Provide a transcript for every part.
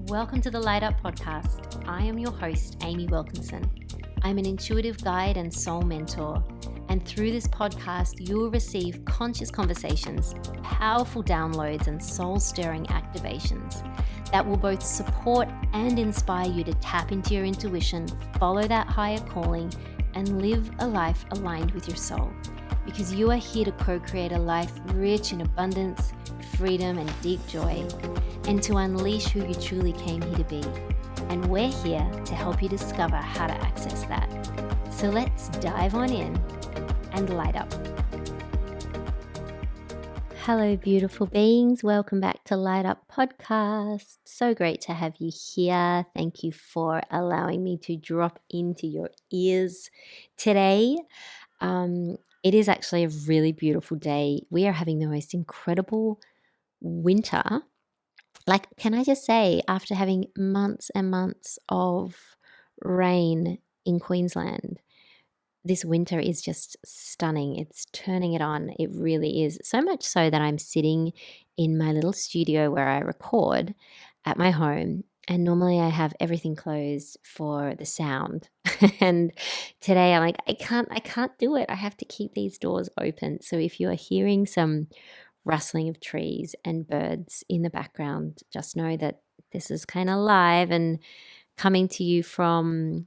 Welcome to the Light Up Podcast. I am your host, Amy Wilkinson. I'm an intuitive guide and soul mentor. And through this podcast, you will receive conscious conversations, powerful downloads, and soul-stirring activations that will both support and inspire you to tap into your intuition, follow that higher calling, and live a life aligned with your soul. Because you are here to co-create a life rich in abundance, freedom, and deep joy, and to unleash who you truly came here to be. And we're here to help you discover how to access that. So let's dive on in and light up. Hello, beautiful beings. Welcome back to Light Up Podcast. So great to have you here. Thank you for allowing me to drop into your ears today. It is actually a really beautiful day. We are having the most incredible winter. Like, can I just say, after having months and months of rain in Queensland, this winter is just stunning. It's turning it on. It really is. So much so that I'm sitting in my little studio where I record at my home. And normally I have everything closed for the sound. And today I'm like, I can't do it. I have to keep these doors open. So if you are hearing some rustling of trees and birds in the background, just know that this is kind of live and coming to you from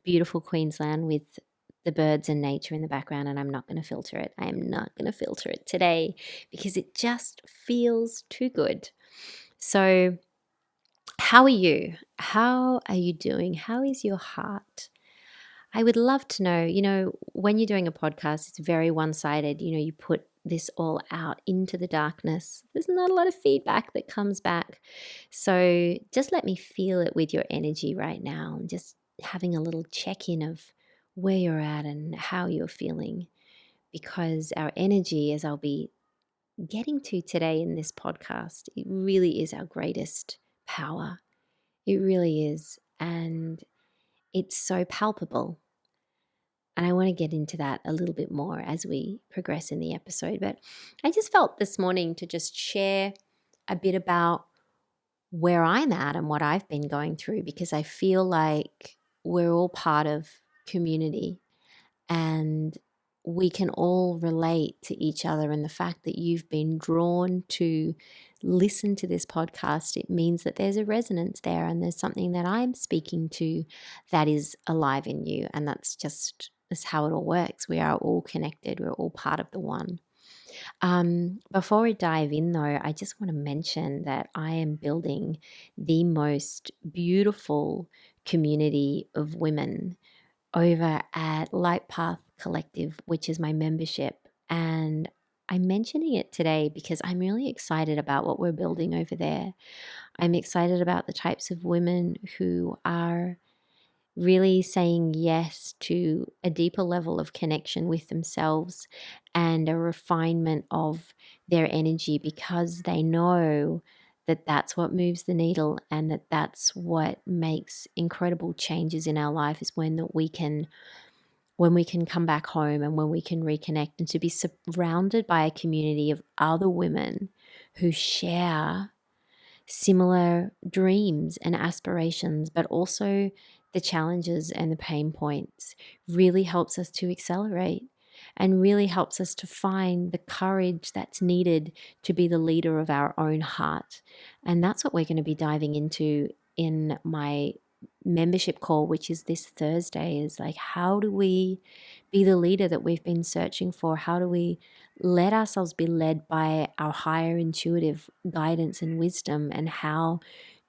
beautiful Queensland with the birds and nature in the background, and I'm not going to filter it. I am not going to filter it today because it just feels too good. So how are you? How are you doing? How is your heart? I would love to know, when you're doing a podcast, it's very one-sided. You put this all out into the darkness. There's not a lot of feedback that comes back. So just let me feel it with your energy right now and just having a little check-in of where you're at and how you're feeling. Because our energy, as I'll be getting to today in this podcast, it really is our greatest power. It really is. And it's so palpable. And I want to get into that a little bit more as we progress in the episode. But I just felt this morning to just share a bit about where I'm at and what I've been going through, because I feel like we're all part of community and we can all relate to each other. And the fact that you've been drawn to listen to this podcast, it means that there's a resonance there and there's something that I'm speaking to that is alive in you. And that's how it all works. We are all connected. We're all part of the one. Before we dive in though, I just want to mention that I am building the most beautiful community of women over at Light Path Collective, which is my membership. And I'm mentioning it today because I'm really excited about what we're building over there. I'm excited about the types of women who are really saying yes to a deeper level of connection with themselves and a refinement of their energy, because they know that that's what moves the needle and that that's what makes incredible changes in our life, is when we can come back home and when we can reconnect, and to be surrounded by a community of other women who share similar dreams and aspirations, but also the challenges and the pain points, really helps us to accelerate and really helps us to find the courage that's needed to be the leader of our own heart. And that's what we're going to be diving into in my membership call, which is this Thursday, is like, how do we be the leader that we've been searching for? How do we let ourselves be led by our higher intuitive guidance and wisdom? And how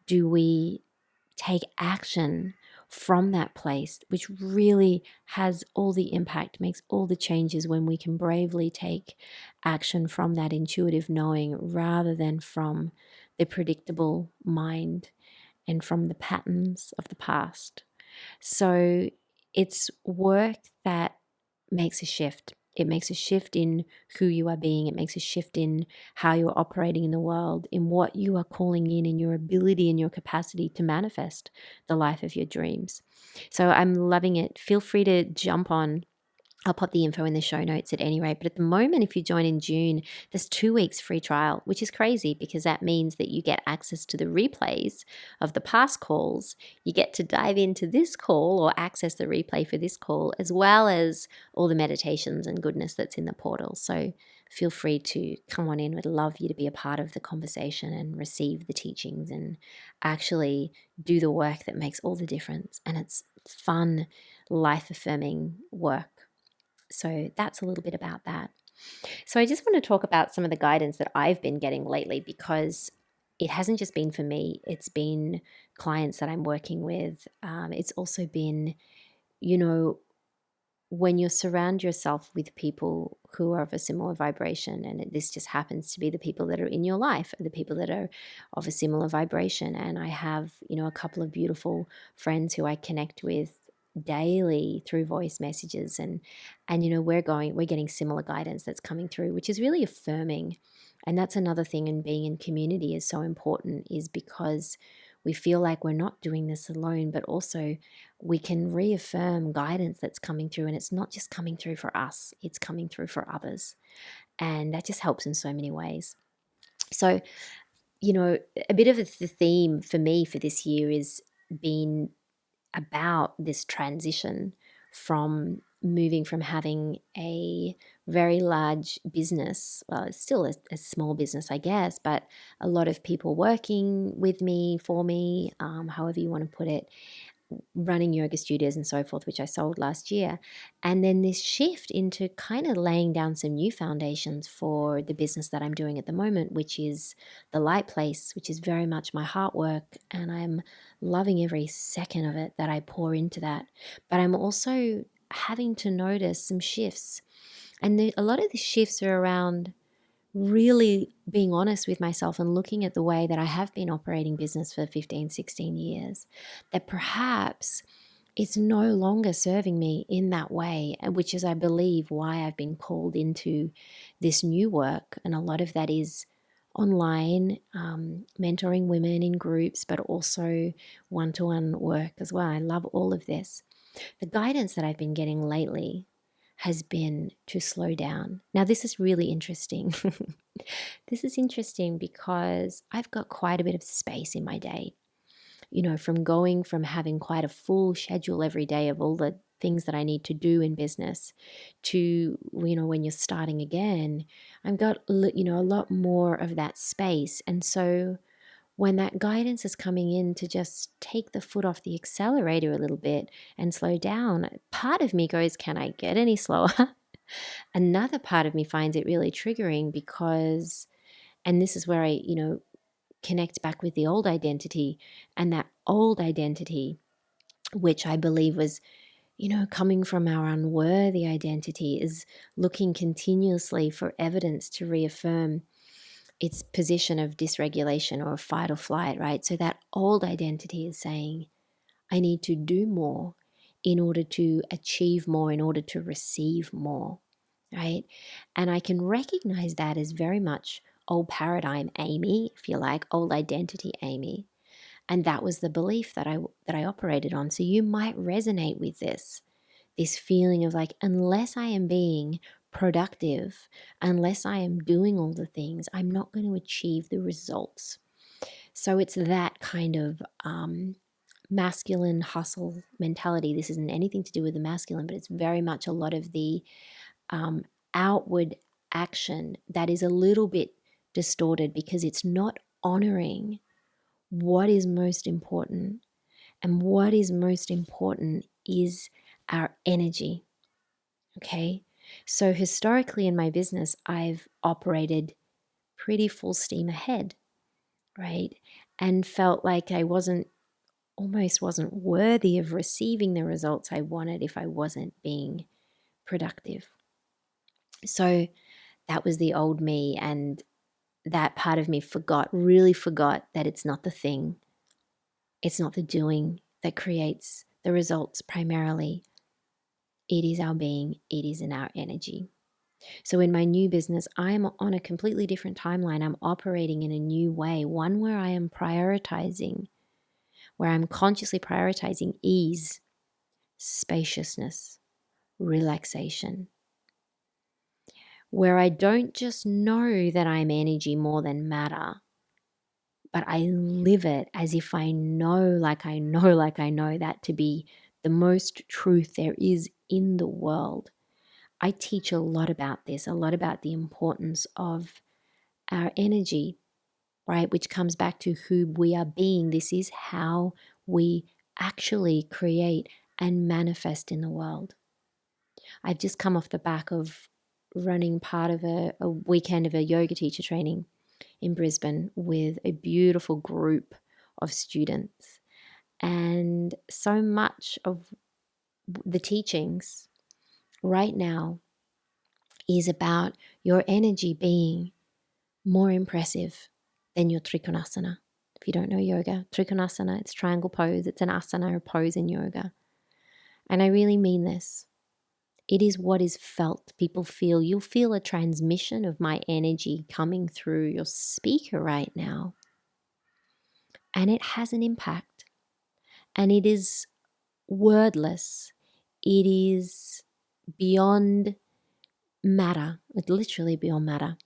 do we take action from that place, which really has all the impact, makes all the changes, when we can bravely take action from that intuitive knowing rather than from the predictable mind and from the patterns of the past. So it's work that makes a shift. It makes a shift in who you are being. It makes a shift in how you're operating in the world, in what you are calling in your ability and your capacity to manifest the life of your dreams. So I'm loving it. Feel free to jump on I'll pop the info in the show notes at any rate. But at the moment, if you join in June, there's 2 weeks free trial, which is crazy because that means that you get access to the replays of the past calls. You get to dive into this call or access the replay for this call, as well as all the meditations and goodness that's in the portal. So feel free to come on in. We'd love you to be a part of the conversation and receive the teachings and actually do the work that makes all the difference. And it's fun, life-affirming work. So that's a little bit about that. So I just want to talk about some of the guidance that I've been getting lately, because it hasn't just been for me. It's been clients that I'm working with. It's also been, you know, when you surround yourself with people who are of a similar vibration, and this just happens to be the people that are in your life, the people that are of a similar vibration. And I have, a couple of beautiful friends who I connect with daily through voice messages, and we're getting similar guidance that's coming through, which is really affirming. And that's another thing, in being in community is so important, is because we feel like we're not doing this alone, but also we can reaffirm guidance that's coming through, and it's not just coming through for us, it's coming through for others. And that just helps in so many ways. So, a bit of the theme for me for this year is been about this transition from moving from having a very large business. Well, it's still a small business, I guess, but a lot of people working with me, for me, however you want to put it, running yoga studios and so forth, which I sold last year. And then this shift into kind of laying down some new foundations for the business that I'm doing at the moment, which is the Light Place, which is very much my heart work. And I'm loving every second of it that I pour into that. But I'm also having to notice some shifts. And a lot of the shifts are around really being honest with myself and looking at the way that I have been operating business for 15, 16 years, that perhaps it's no longer serving me in that way, which is, I believe, why I've been called into this new work. And a lot of that is online, mentoring women in groups, but also one-to-one work as well. I love all of this. The guidance that I've been getting lately has been to slow down. Now, this is really interesting. This is interesting because I've got quite a bit of space in my day. From going from having quite a full schedule every day of all the things that I need to do in business to, when you're starting again, I've got, a lot more of that space. And so when that guidance is coming in to just take the foot off the accelerator a little bit and slow down, part of me goes, can I get any slower? Another part of me finds it really triggering because, and this is where I, connect back with the old identity, and that old identity, which I believe was, coming from our unworthy identity, is looking continuously for evidence to reaffirm its position of dysregulation or fight or flight, right? So that old identity is saying, I need to do more in order to achieve more, in order to receive more, right? And I can recognize that as very much old paradigm Amy, if you like, old identity Amy. And that was the belief that I operated on. So you might resonate with this feeling of like, unless I am being productive, unless I am doing all the things, I'm not going to achieve the results. So it's that kind of masculine hustle mentality. This isn't anything to do with the masculine, but it's very much a lot of the outward action that is a little bit distorted because it's not honoring what is most important. And what is most important is our energy. Okay. So historically in my business, I've operated pretty full steam ahead, right? And felt like I almost wasn't worthy of receiving the results I wanted if I wasn't being productive. So that was the old me, and that part of me really forgot that it's not the thing, it's not the doing that creates the results primarily. It is our being, it is in our energy. So in my new business, I'm on a completely different timeline. I'm operating in a new way, one where I am prioritizing, where I'm consciously prioritizing ease, spaciousness, relaxation, where I don't just know that I'm energy more than matter, but I live it as if I know, like I know, like I know that to be the most truth there is in the world. I teach a lot about this, a lot about the importance of our energy, right? Which comes back to who we are being. This is how we actually create and manifest in the world. I've just come off the back of running part of a weekend of a yoga teacher training in Brisbane with a beautiful group of students. And so much of the teachings right now is about your energy being more impressive than your trikonasana. If you don't know yoga, trikonasana, it's triangle pose. It's an asana, a pose in yoga. And I really mean this. It is what is felt. People feel, you'll feel a transmission of my energy coming through your speaker right now. And it has an impact. And it is wordless. It is beyond matter. It's literally beyond matter.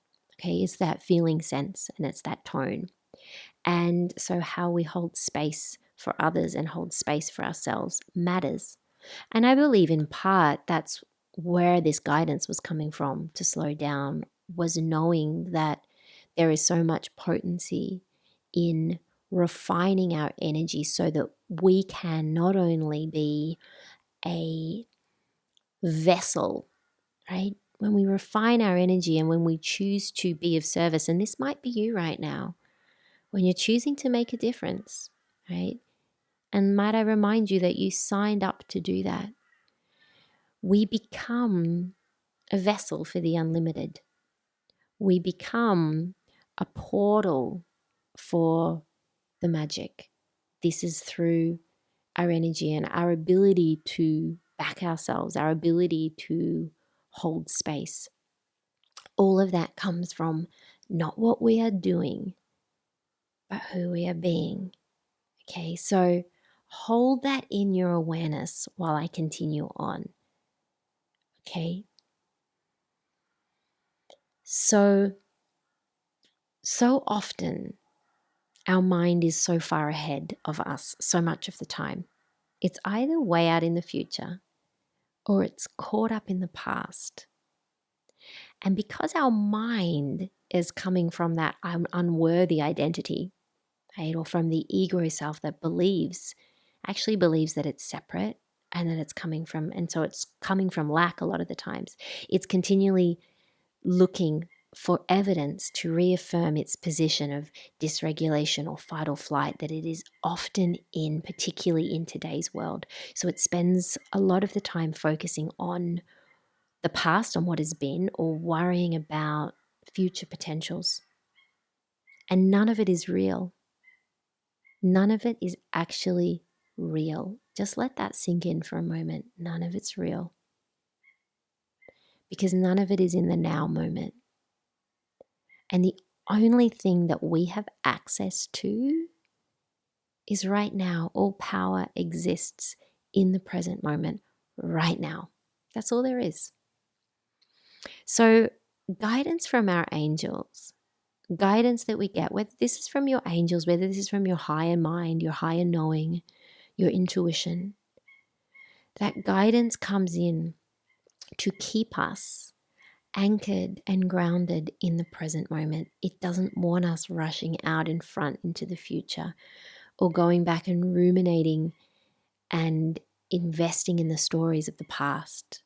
Okay, it's that feeling sense and it's that tone. And so how we hold space for others and hold space for ourselves matters. And I believe in part that's where this guidance was coming from to slow down, was knowing that there is so much potency in refining our energy so that we can not only be a vessel, right? When we refine our energy and when we choose to be of service, and this might be you right now, when you're choosing to make a difference, right? And might I remind you that you signed up to do that? We become a vessel for the unlimited. We become a portal for the magic. This is through our energy and our ability to back ourselves, our ability to hold space. All of that comes from not what we are doing, but who we are being. Okay, so hold that in your awareness while I continue on. Okay, so often our mind is so far ahead of us so much of the time. It's either way out in the future or it's caught up in the past. And because our mind is coming from that unworthy identity, right, or from the ego self that actually believes that it's separate and that it's coming from, and so it's coming from lack a lot of the times. It's continually looking for evidence to reaffirm its position of dysregulation or fight or flight that it is often in, particularly in today's world. So it spends a lot of the time focusing on the past, on what has been, or worrying about future potentials. And none of it is real. None of it is actually real. Just let that sink in for a moment. None of it's real. Because none of it is in the now moment. And the only thing that we have access to is right now. All power exists in the present moment, right now. That's all there is. So, guidance from our angels, guidance that we get, whether this is from your angels, whether this is from your higher mind, your higher knowing, your intuition, that guidance comes in to keep us anchored and grounded in the present moment. It doesn't want us rushing out in front into the future or going back and ruminating and investing in the stories of the past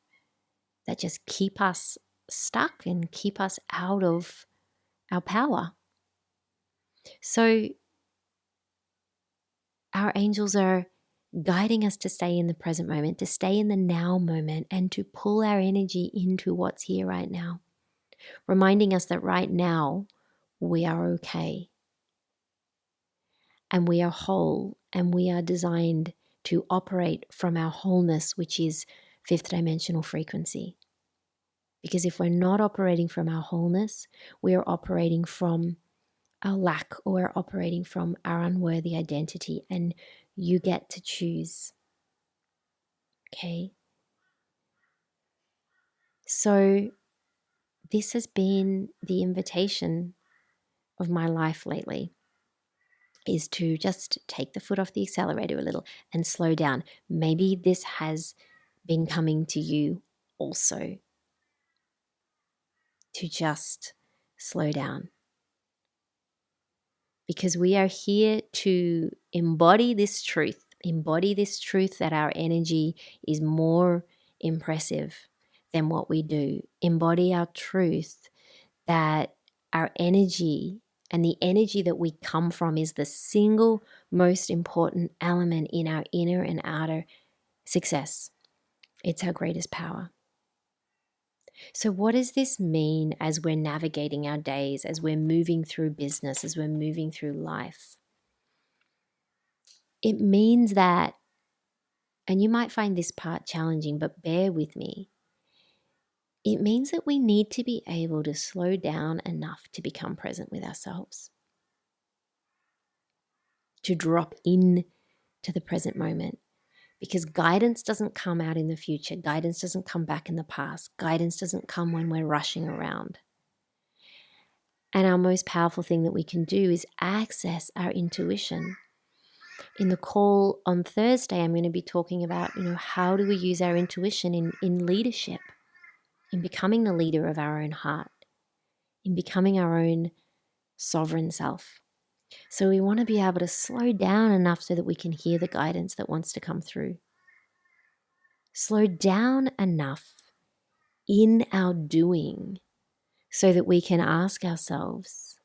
that just keep us stuck and keep us out of our power. So our angels are guiding us to stay in the present moment, to stay in the now moment, and to pull our energy into what's here right now, reminding us that right now we are okay and we are whole and we are designed to operate from our wholeness, which is fifth dimensional frequency. Because if we're not operating from our wholeness, we are operating from our lack, or we're operating from our unworthy identity, and you get to choose. Okay? So this has been the invitation of my life lately, is to just take the foot off the accelerator a little and slow down. Maybe this has been coming to you also, to just slow down. Because we are here to embody this truth that our energy is more impressive than what we do. Embody our truth that our energy and the energy that we come from is the single most important element in our inner and outer success. It's our greatest power. So, what does this mean as we're navigating our days, as we're moving through business, as we're moving through life? It means that, and you might find this part challenging, but bear with me. It means that we need to be able to slow down enough to become present with ourselves, to drop in to the present moment. Because guidance doesn't come out in the future. Guidance doesn't come back in the past. Guidance doesn't come when we're rushing around. And our most powerful thing that we can do is access our intuition. In the call on Thursday, I'm going to be talking about, how do we use our intuition in leadership, in becoming the leader of our own heart, in becoming our own sovereign self. So we want to be able to slow down enough so that we can hear the guidance that wants to come through. Slow down enough in our doing so that we can ask ourselves,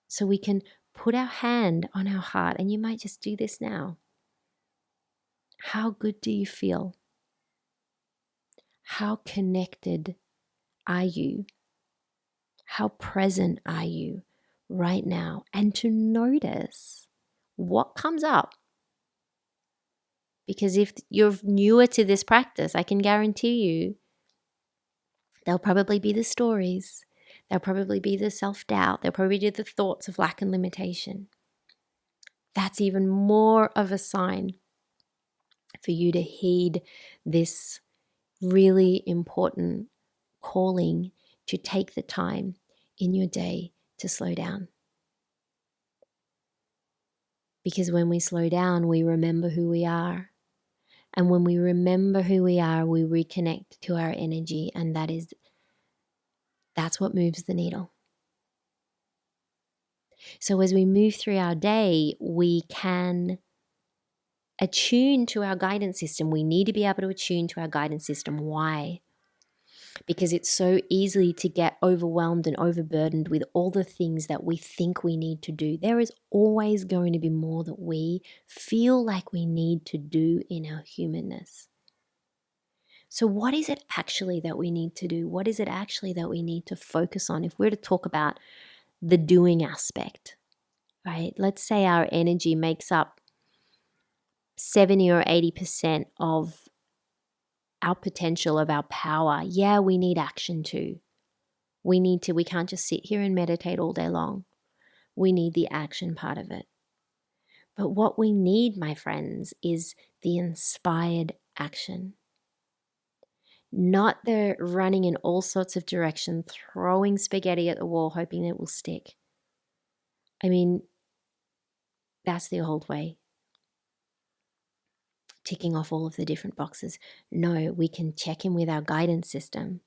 so we can put our hand on our heart, and you might just do this now. How good do you feel? How connected are you? How present are you right now? And to notice what comes up. Because if you're newer to this practice, I can guarantee you there'll probably be the stories. There'll probably be the self-doubt. There'll probably be the thoughts of lack and limitation. That's even more of a sign for you to heed this really important calling to take the time in your day to slow down. Because when we slow down, we remember who we are. And when we remember who we are, we reconnect to our energy, and that's what moves the needle. So as we move through our day, we can attune to our guidance system. We need to be able to attune to our guidance system. Why? Because it's so easy to get overwhelmed and overburdened with all the things that we think we need to do. There is always going to be more that we feel like we need to do in our humanness. So what is it actually that we need to do? What is it actually that we need to focus on? If we're to talk about the doing aspect, right? Let's say our energy makes up 70 or 80% of our potential, of our power. Yeah, we need action too. We can't just sit here and meditate all day long. We need the action part of it. But what we need, my friends, is the inspired action. Not the running in all sorts of directions, throwing spaghetti at the wall, hoping it will stick. I mean, that's the old way. Ticking off all of the different boxes. No, we can check in with our guidance system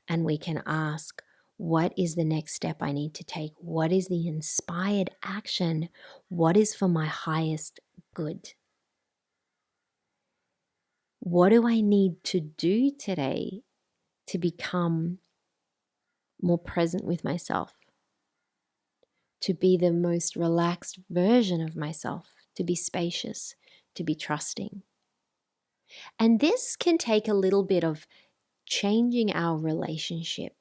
and we can ask, what is the next step I need to take? What is the inspired action? What is for my highest good? What do I need to do today to become more present with myself? To be the most relaxed version of myself, to be spacious, to be trusting. And this can take a little bit of changing our relationship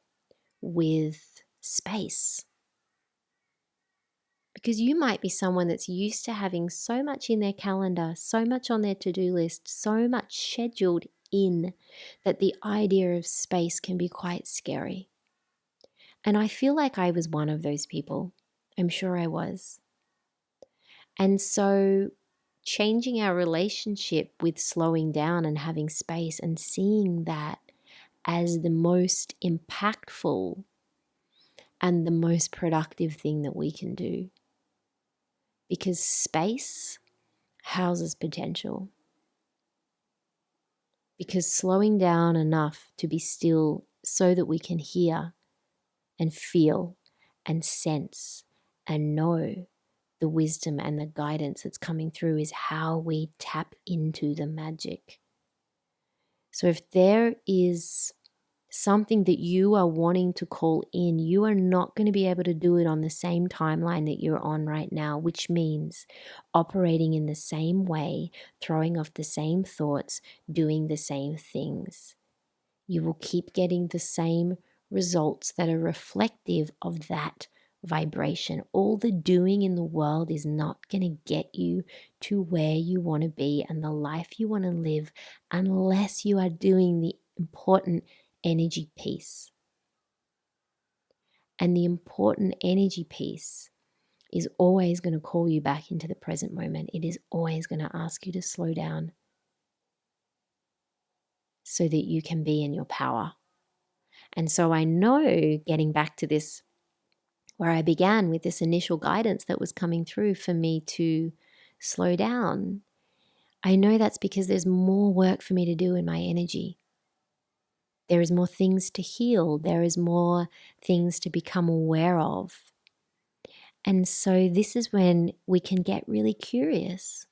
with space. Because you might be someone that's used to having so much in their calendar, so much on their to-do list, so much scheduled in, that the idea of space can be quite scary. And I feel like I was one of those people. I'm sure I was. And so changing our relationship with slowing down and having space and seeing that as the most impactful and the most productive thing that we can do. Because space houses potential. Because slowing down enough to be still so that we can hear and feel and sense and know the wisdom and the guidance that's coming through is how we tap into the magic. So if there is something that you are wanting to call in, you are not going to be able to do it on the same timeline that you're on right now, which means operating in the same way, throwing off the same thoughts, doing the same things. You will keep getting the same results that are reflective of that vibration. All the doing in the world is not going to get you to where you want to be and the life you want to live unless you are doing the important energy piece. And the important energy piece is always going to call you back into the present moment. It is always going to ask you to slow down so that you can be in your power. And so I know, getting back to this, where I began with this initial guidance that was coming through for me to slow down, I know that's because there's more work for me to do in my energy. There is more things to heal. There is more things to become aware of. And so this is when we can get really curious.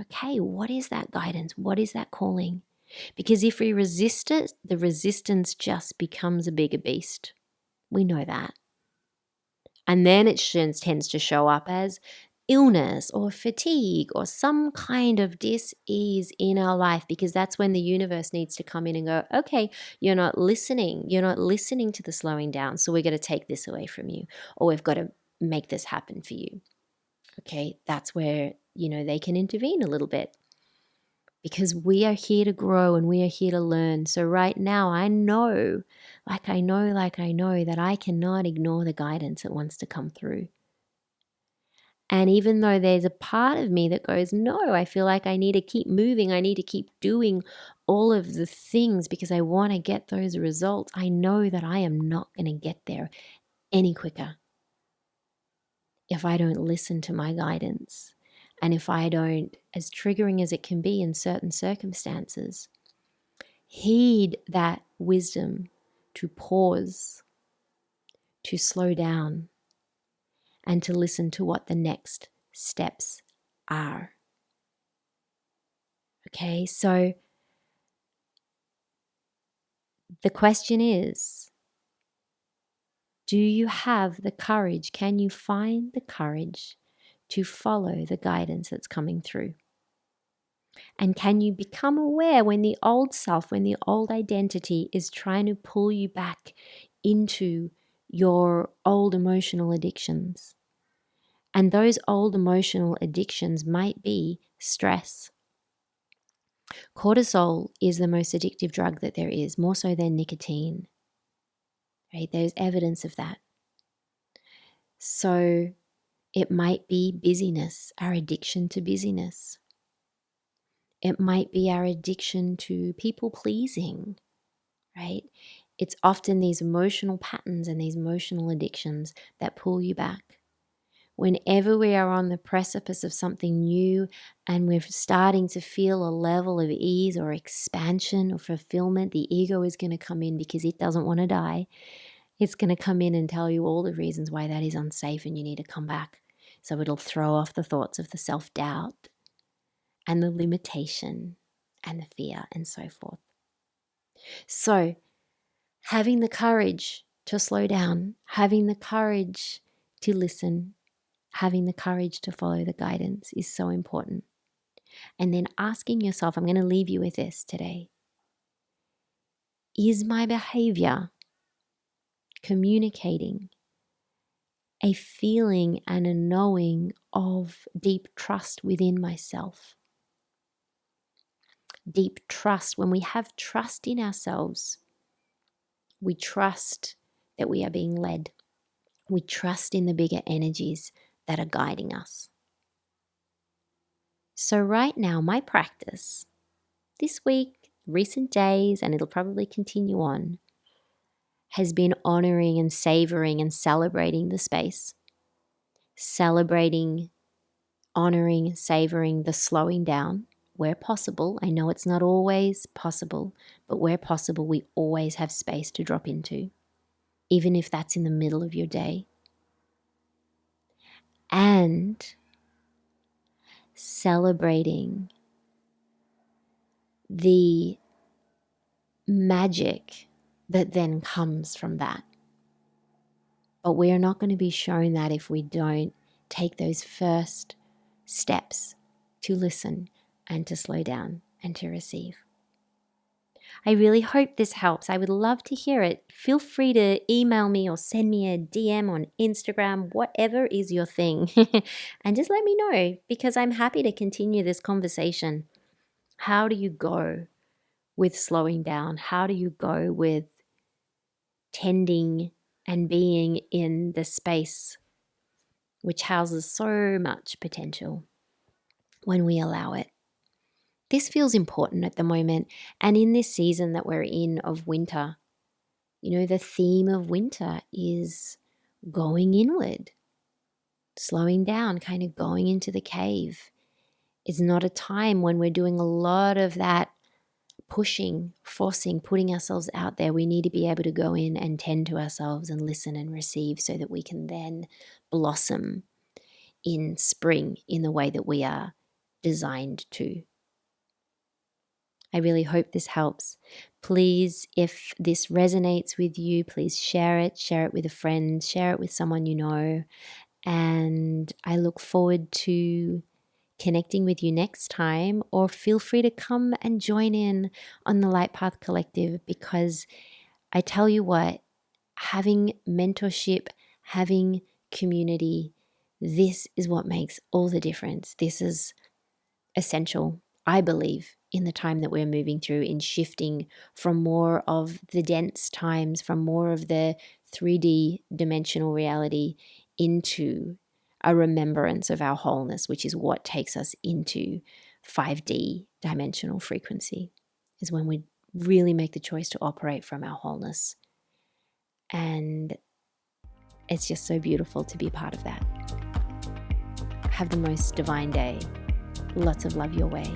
Okay, what is that guidance? What is that calling? Because if we resist it, the resistance just becomes a bigger beast. We know that. And then it tends to show up as illness or fatigue or some kind of dis-ease in our life, because that's when the universe needs to come in and go, okay, you're not listening. You're not listening to the slowing down. So we're going to take this away from you, or we've got to make this happen for you. Okay, that's where, they can intervene a little bit, because we are here to grow and we are here to learn. So right now I know that I cannot ignore the guidance that wants to come through. And even though there's a part of me that goes, no, I feel like I need to keep moving. I need to keep doing all of the things because I want to get those results. I know that I am not going to get there any quicker if I don't listen to my guidance. And if I don't, as triggering as it can be in certain circumstances, heed that wisdom to pause, to slow down, and to listen to what the next steps are. Okay, so the question is, do you have the courage? Can you find the courage to follow the guidance that's coming through? And can you become aware when the old self, when the old identity is trying to pull you back into your old emotional addictions? And those old emotional addictions might be stress. Cortisol is the most addictive drug that there is, more so than nicotine. Right? There's evidence of that. So it might be busyness, our addiction to busyness. It might be our addiction to people pleasing, right? It's often these emotional patterns and these emotional addictions that pull you back. Whenever we are on the precipice of something new and we're starting to feel a level of ease or expansion or fulfillment, the ego is going to come in because it doesn't want to die. It's going to come in and tell you all the reasons why that is unsafe and you need to come back. So it'll throw off the thoughts of the self-doubt and the limitation and the fear and so forth. So having the courage to slow down, having the courage to listen, having the courage to follow the guidance is so important. And then asking yourself, I'm going to leave you with this today. Is my behavior communicating a feeling and a knowing of deep trust within myself? Deep trust. When we have trust in ourselves, we trust that we are being led. We trust in the bigger energies that are guiding us. So right now, my practice this week, recent days, and it'll probably continue on, has been honoring and savoring and celebrating the space, celebrating, honoring, savoring the slowing down where possible. I know it's not always possible, but where possible, we always have space to drop into, even if that's in the middle of your day. And celebrating the magic that then comes from that. But we are not going to be shown that if we don't take those first steps to listen and to slow down and to receive. I really hope this helps. I would love to hear it. Feel free to email me or send me a DM on Instagram, whatever is your thing. And just let me know, because I'm happy to continue this conversation. How do you go with slowing down? How do you go with tending and being in the space which houses so much potential when we allow it? This feels important at the moment, and in this season that we're in of winter, the theme of winter is going inward, slowing down, kind of going into the cave. It's not a time when we're doing a lot of that pushing, forcing, putting ourselves out there. We need to be able to go in and tend to ourselves and listen and receive so that we can then blossom in spring in the way that we are designed to. I really hope this helps. Please, if this resonates with you, please share it with a friend, share it with someone you know. And I look forward to connecting with you next time, or feel free to come and join in on the Light Path Collective, because I tell you what, having mentorship, having community, this is what makes all the difference. This is essential, I believe, in the time that we're moving through, in shifting from more of the dense times, from more of the 3D dimensional reality into a remembrance of our wholeness, which is what takes us into 5D dimensional frequency, is when we really make the choice to operate from our wholeness. And it's just so beautiful to be part of that. Have the most divine day. Lots of love your way.